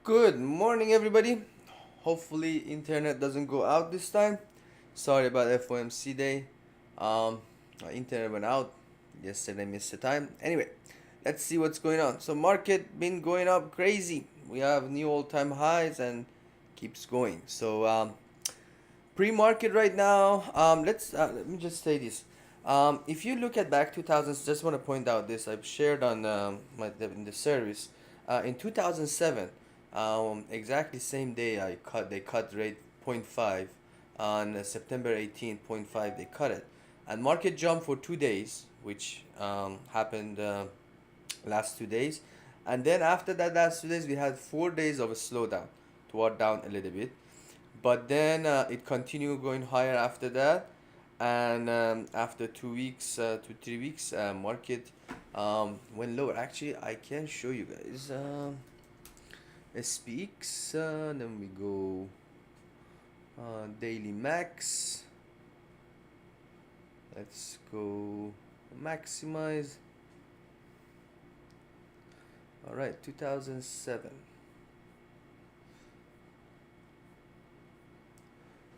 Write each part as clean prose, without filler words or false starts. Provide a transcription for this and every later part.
Good morning, everybody. Hopefully, internet doesn't go out this time. Sorry about FOMC day. My internet went out yesterday, missed the time. Anyway, let's see what's going on. So, market been going up crazy. We have new all-time highs and keeps going. So, pre-market right now. Let me just say this. If you look at back 2000s, just want to point out this. I've shared on in the service. In 2007, exactly same day they cut rate point 0.5 on September 18th, point 0.5 they cut it, and market jumped for 2 days, which happened last 2 days, and then after that last 2 days we had 4 days of a slowdown, toward down a little bit, but then it continued going higher after that, and after 2 weeks, 2 3 weeks, market went lower. Actually, I can show you guys. It speaks. Then we go daily max. Let's go maximize. All right, 2007.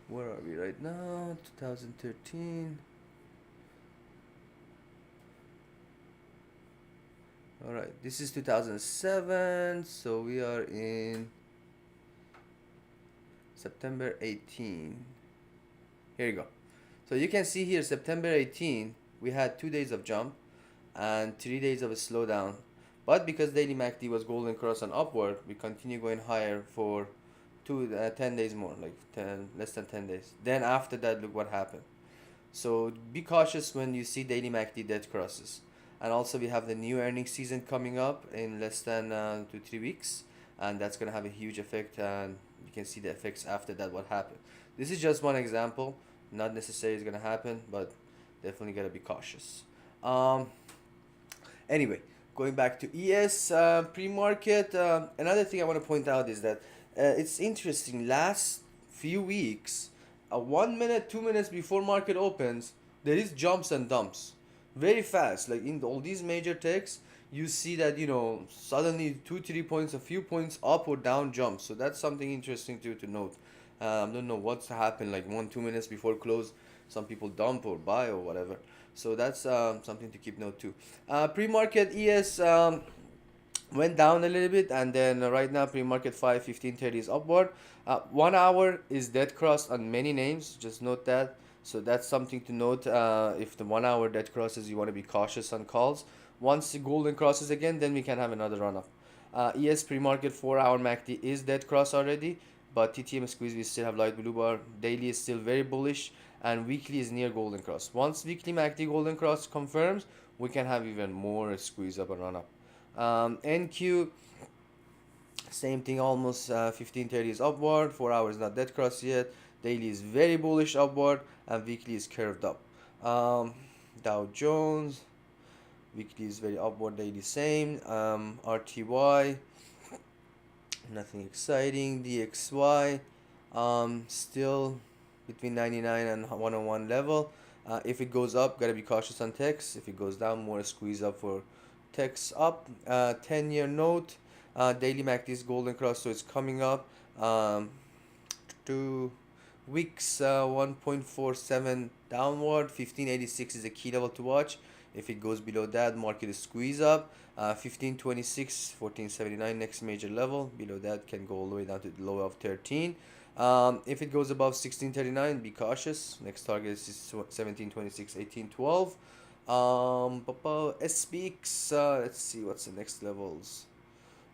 Where are we right now? 2013. All right, this is 2007, so we are in September 18. Here you go. So you can see here September 18, we had 2 days of jump and 3 days of a slowdown. But because daily MACD was golden cross and upward, we continue going higher for 10 days more, like 10, less than 10 days. Then after that, look what happened. So be cautious when you see daily MACD dead crosses. And also we have the new earnings season coming up in less than 2 3 weeks, and that's gonna have a huge effect. And you can see the effects after that. What happened? This is just one example. Not necessarily it's gonna happen, but definitely gotta be cautious. Um, Anyway, going back to ES pre-market, another thing I want to point out is that it's interesting. Last few weeks, 1 minute, 2 minutes before market opens, there is jumps and dumps, very fast. Like in all these major techs, you see that suddenly 2 3 points, a few points up or down jumps. So that's something interesting to note. Don't know what's happened. Like 1 2 minutes before close, some people dump or buy or whatever. So that's something to keep note too. Pre-market ES went down a little bit, and then right now pre-market 5 15 30 is upward. 1 hour is dead cross on many names, just note that. So that's something to note. If the 1 hour dead crosses, you want to be cautious on calls. Once the golden crosses again, then we can have another run up. ES pre-market 4 hour MACD is dead cross already, but TTM squeeze we still have light blue bar. Daily is still very bullish, and weekly is near golden cross. Once weekly MACD golden cross confirms, we can have even more squeeze up and run up. NQ, same thing, almost 1530 is upward, 4 hours not dead cross yet. Daily is very bullish upward, and weekly is curved up. Dow Jones, weekly is very upward, daily same. RTY, nothing exciting. DXY, still between 99 and 101 level. If it goes up, gotta be cautious on techs. If it goes down, more squeeze up for techs up. 10-year note, daily MACD is golden cross, so it's coming up. 2 weeks, 1.47 downward. 1586 is a key level to watch. If it goes below that, market is squeeze up. 1526, 1479 next major level. Below that can go all the way down to the low of 13. If it goes above 1639, be cautious. Next target is 1726, 1812. SPX, let's see what's the next levels.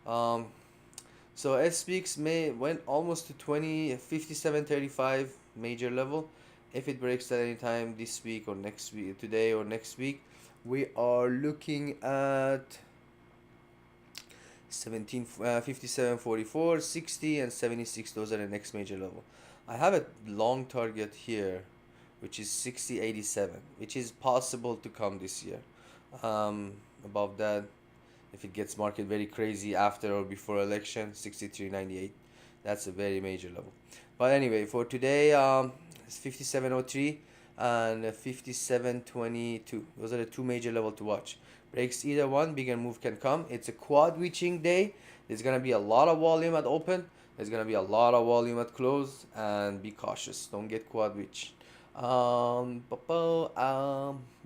Um, so SPX may went almost to 20, 5735 major level. If it breaks at any time this week or next week, today or next week, we are looking at 17, 57 44, 60 and 76. Those are the next major level. I have a long target here, which is 6087, which is possible to come this year. Above that, if it gets market very crazy after or before election, 6398. That's a very major level. But anyway, for today, it's 5703 and 5722. Those are the two major level to watch. Breaks either one, bigger move can come. It's a quad reaching day. There's gonna be a lot of volume at open. There's gonna be a lot of volume at close, and be cautious. Don't get quad reach.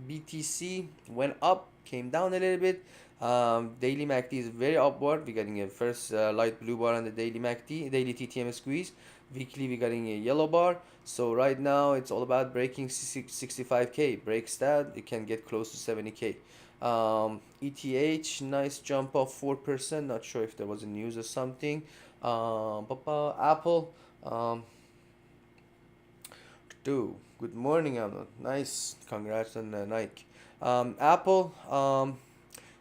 BTC went up, came down a little bit. Daily MACD is very upward. We're getting a first light blue bar on the daily MACD, daily TTM squeeze. Weekly, we're getting a yellow bar. So right now, it's all about breaking 65K. Breaks that, it can get close to 70K. ETH, nice jump of 4%. Not sure if there was a news or something. Apple, good morning, Amnon. Nice, congrats on Nike. Apple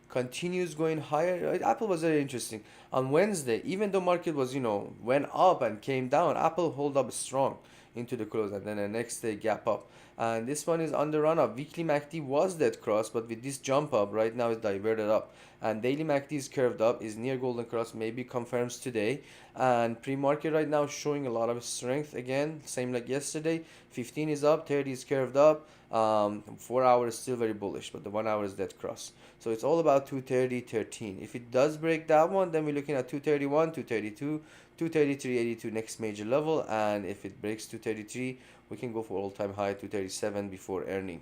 continues going higher. Apple was very interesting on Wednesday. Even though market was went up and came down, Apple hold up strong into the close, and then the next day gap up. And this one is on the run up. Weekly MACD was dead cross, but with this jump up right now, it's diverted up. And daily MACD is curved up, is near golden cross, maybe confirms today. And pre-market right now showing a lot of strength again, same like yesterday. 15 is up, 30 is curved up. 4 hours still very bullish, but the 1 hour is dead cross. So it's all about 230, 13. If it does break that one, then we're looking at 231, 232, 233.82 next major level. And if it breaks 233, we can go for all-time high 237 before earning.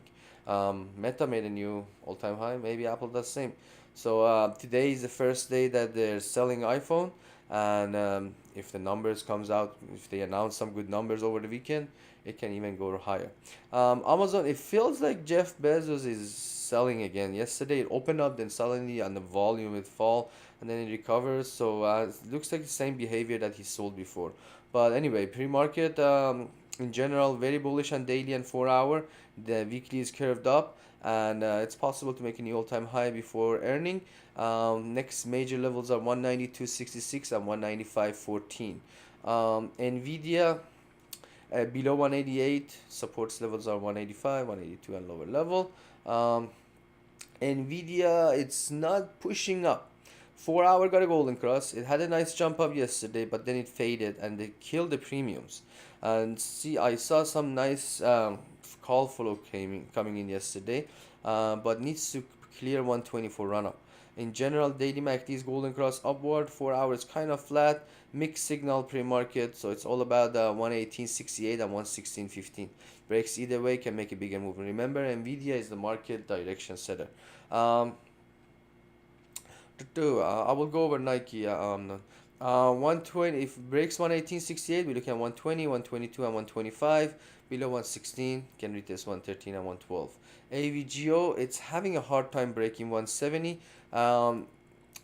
Meta made a new all-time high. Maybe Apple does same. So today is the first day that they're selling iPhone, and if the numbers comes out, if they announce some good numbers over the weekend, it can even go higher. Amazon, it feels like Jeff Bezos is selling again. Yesterday it opened up, then suddenly on the volume it fall, and then it recovers. So it looks like the same behavior that he sold before. But anyway, pre-market in general very bullish on daily and 4 hour. The weekly is curved up, and it's possible to make a new all-time high before earning. Next major levels are 192.66 and 195.14. Nvidia below 188, supports levels are 185, 182 and lower level. Nvidia, it's not pushing up. 4 hour got a golden cross. It had a nice jump up yesterday, but then it faded and they killed the premiums. And see, I saw some nice call follow coming in yesterday, but needs to clear 124 run up. In general, daily MACD is golden cross upward. 4 hours kind of flat, mixed signal pre-market. So it's all about 118.68 and 116.15. Breaks either way can make a bigger move. Remember, Nvidia is the market direction setter. I will go over Nike. 120, if it breaks 118.68, we look at 120, 122, and 125. Below 116, can retest 113 and 112. AVGO, it's having a hard time breaking 170.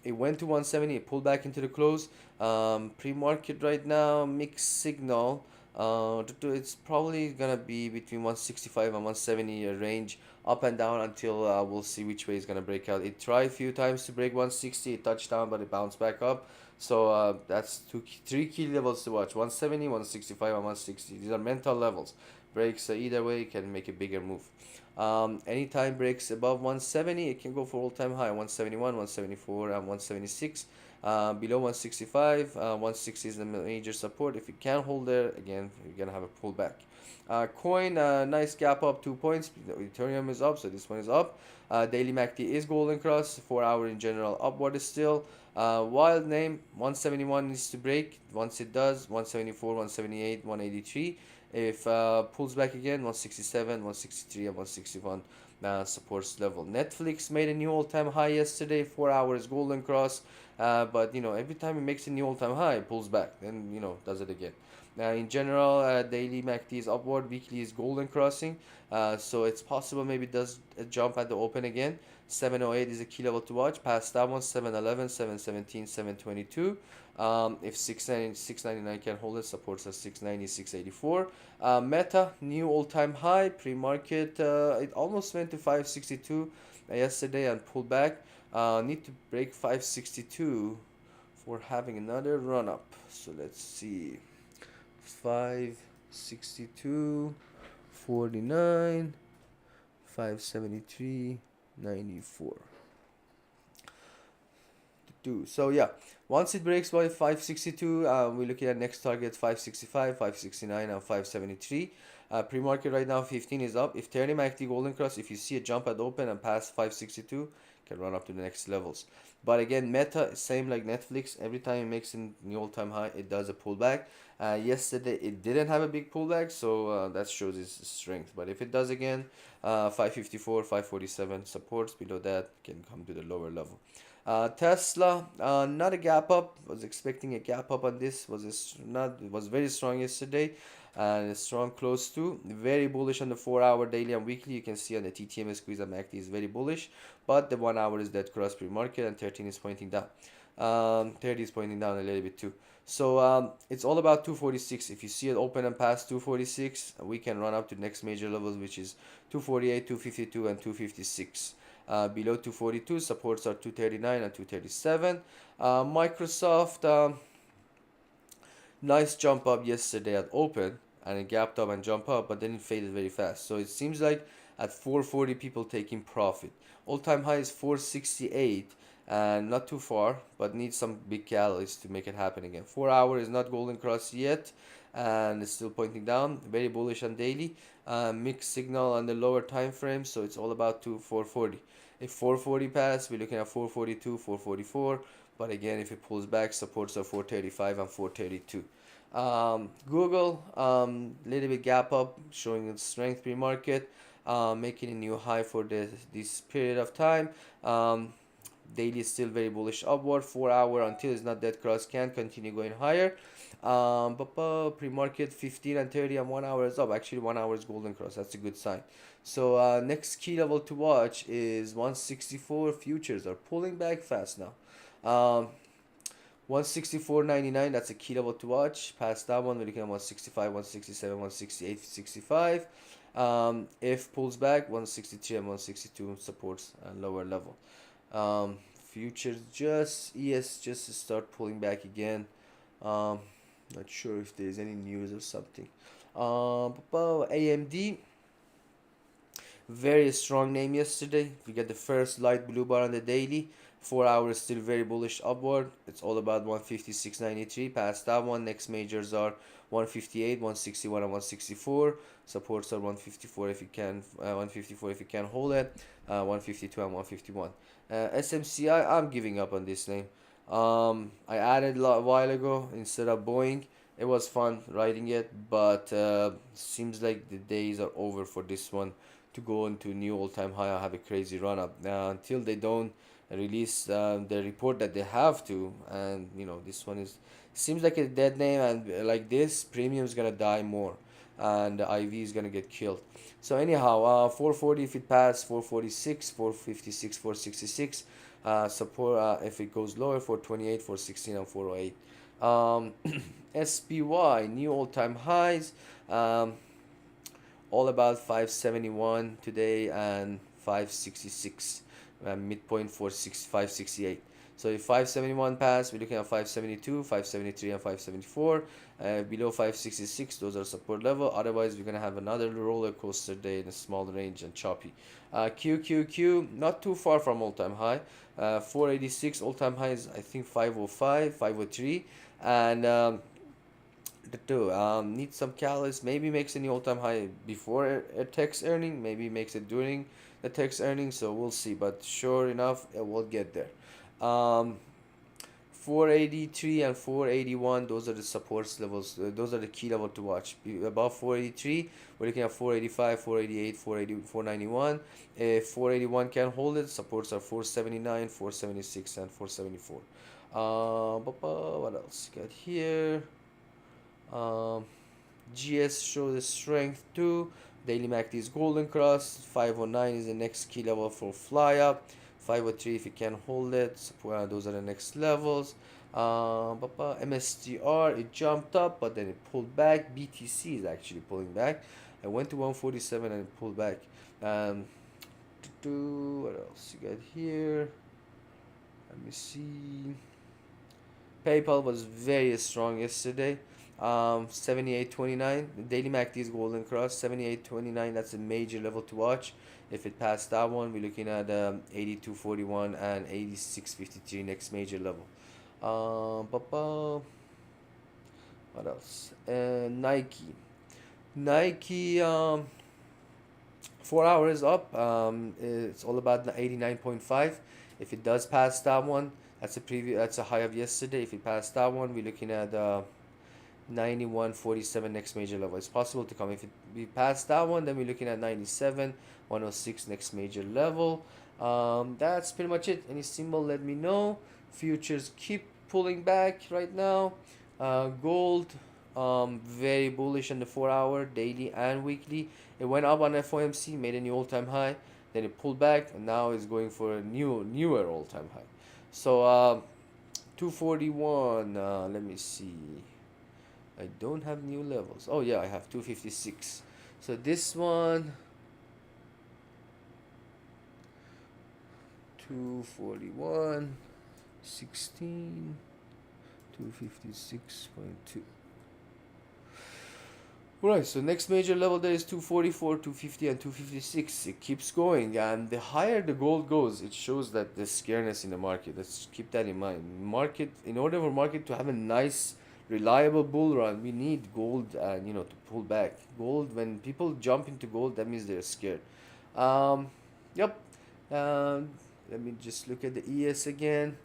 It went to 170, it pulled back into the close. Pre-market right now, mixed signal. It's probably gonna be between 165 and 170 range, up and down until we'll see which way it's gonna break out. It tried a few times to break 160, it touched down, but it bounced back up. So that's three key levels to watch: 170, 165, and 160. These are mental levels. Breaks either way can make a bigger move. Anytime breaks above 170, it can go for all-time high: 171, 174, and 176. Below 165, 160 is the major support. If you can't hold there, again, you're gonna have a pullback. Coin, nice gap up 2 points. Ethereum is up, so this one is up. Daily MACD is golden cross. 4 hour in general upward is still. Wild name 171 needs to break. Once it does, 174, 178, 183. If pulls back again, 167, 163, and 161 supports level. Netflix made a new all-time high yesterday. 4 hours golden cross. But every time it makes a new all-time high, it pulls back. Then does it again. In general, daily MACD is upward, weekly is golden crossing. So it's possible maybe it does a jump at the open again. 708 is a key level to watch. Past that one, 711, 717, 722. If 699 can hold it, supports at 690, 684. Meta, new all-time high. Pre-market, it almost went to 562 yesterday and pulled back. Need to break 562 for having another run up. So let's see. 562, 49, 573, 94. So yeah, once it breaks by 562, we're looking at next target 565, 569, and 573. Pre-market right now 15 is up. If 30 MACD golden cross, if you see a jump at open and past 562, can run up to the next levels. But again, Meta, same like Netflix, every time it makes a new all-time high, it does a pullback. Yesterday it didn't have a big pullback, so that shows its strength. But if it does again, 554, 547 supports, below that can come to the lower level. Tesla, not a gap up. Was expecting a gap up on this. Not was very strong yesterday, and a strong close to. Very bullish on the 4 hour daily and weekly. You can see on the TTM squeeze and MACD is very bullish, but the 1 hour is dead cross pre-market, and 13 is pointing down. 30 is pointing down a little bit too. So it's all about 246. If you see it open and pass 246, we can run up to the next major levels, which is 248, 252, and 256. Below 242, supports are 239 and 237. Microsoft, nice jump up yesterday at open, and it gapped up and jumped up, but then it faded very fast. So it seems like at 440 people taking profit. All-time high is 468, and not too far, but needs some big catalyst to make it happen again. 4 hour is not golden cross yet, and it's still pointing down. Very bullish on daily. Mixed signal on the lower time frame, so it's all about 440. If 440 pass, we're looking at 442, 444. But again, if it pulls back, supports are 435 and 432. Google, little bit gap up, showing its strength pre-market, making a new high for this period of time. Daily is still very bullish upward. 4 hour until it's not dead cross can continue going higher. But pre-market 15 and 30 and 1 hour is up. Actually, 1 hour is golden cross. That's a good sign. So next key level to watch is 164. Futures are pulling back fast now. 164.99, that's a key level to watch. Past that one, we're looking at 165, 167, 168, 65. If pulls back, 163 and 162 supports and lower level. Futures just start pulling back again. Not sure if there's any news or something. AMD, very strong name yesterday. We get the first light blue bar on the daily. 4 hours still very bullish upward. It's all about 156.93. Past that one, next majors are 158, 161, and 164. Supports are 154 if you can, 154 if you can hold it, 152 and 151. SMCI, I'm giving up on this name. I added a while ago instead of Boeing. It was fun writing it, but seems like the days are over for this one to go into new all-time high and have a crazy run up. Until they don't release the report that they have to, and this one is seems like a dead name, and like this premium is gonna die more, and the IV is gonna get killed. So anyhow, 440 if it passes, 446, 456, 466. Support if it goes lower, 428, 416, and 408. SPY new all-time highs. All about 571 today and 566. Midpoint 568. So if 571 pass, we're looking at 572, 573, and 574. Below 566, those are support level. Otherwise, we're gonna have another roller coaster day in a small range and choppy. QQQ, not too far from all-time high. 486 all-time high is I think 505, 503, and the two needs some catalyst. Maybe makes a new all-time high before a text earning. Maybe makes it during the text earnings. So we'll see. But sure enough, it will get there. 483 and 481. Those are the supports levels. Those are the key level to watch. Above 483, we're looking at 485, 488, 480, 491. If 481 can hold it, supports are 479, 476, and 474. What else got here? GS shows the strength too. Daily MACD is golden cross. 509 is the next key level for fly up. 503 if you can hold it. Those are the next levels. MSTR, it jumped up but then it pulled back. BTC is actually pulling back. I went to 147 and it pulled back. What else you got here? Let me see. PayPal was very strong yesterday. 78.29. The daily MACD is golden cross. 78.29. That's a major level to watch. If it passed that one, we're looking at 82.41 and 86.53 next major level. What else? Nike. Nike 4 hours up. It's all about the 89.5. If it does pass that one, that's a preview. That's a high of yesterday. If it passed that one, we're looking at 91.47 next major level. It's possible to come. If we pass that one, then we're looking at 97.106 next major level. That's pretty much it. Any symbol, let me know. Futures keep pulling back right now. Gold, very bullish on the 4 hour, daily and weekly. It went up on FOMC, made a new all-time high. Then it pulled back, and now it's going for a newer all-time high. So 241. Let me see. I don't have new levels. Oh yeah, I have 256. So this one, 241, 16, 256.2. Right, so next major level there is 244, 250, and 256. It keeps going, and the higher the gold goes, it shows that there's scareness in the market. Let's keep that in mind. Market, in order for market to have a nice, reliable bull run, we need gold, and to pull back. Gold, when people jump into gold, that means they're scared. Um, yep. Um, Let me just look at the ES again.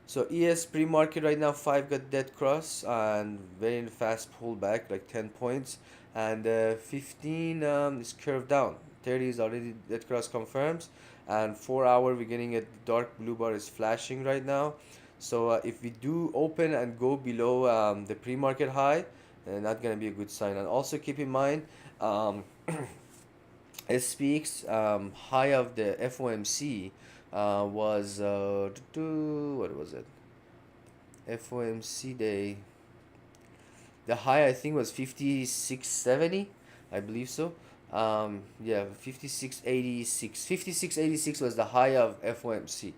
So ES pre-market right now, 5 got dead cross and very fast pullback, like 10 points, and 15 is curved down. 30 is already dead cross confirms, and 4 hour we're getting a dark blue bar is flashing right now. So if we do open and go below the pre-market high, not gonna be a good sign. And also keep in mind, SPX high of the FOMC was what was it? FOMC day. The high I think was 56.70, I believe so. Yeah, 56.86. 56.86 was the high of FOMC,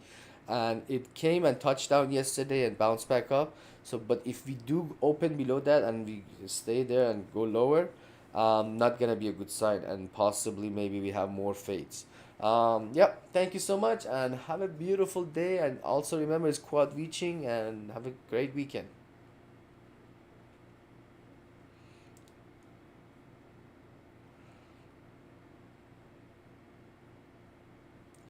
and it came and touched down yesterday and bounced back up. So, but if we do open below that and we stay there and go lower, not gonna be a good sign, and possibly maybe we have more fades. Yep, thank you so much and have a beautiful day. And also remember, it's quad reaching, and have a great weekend.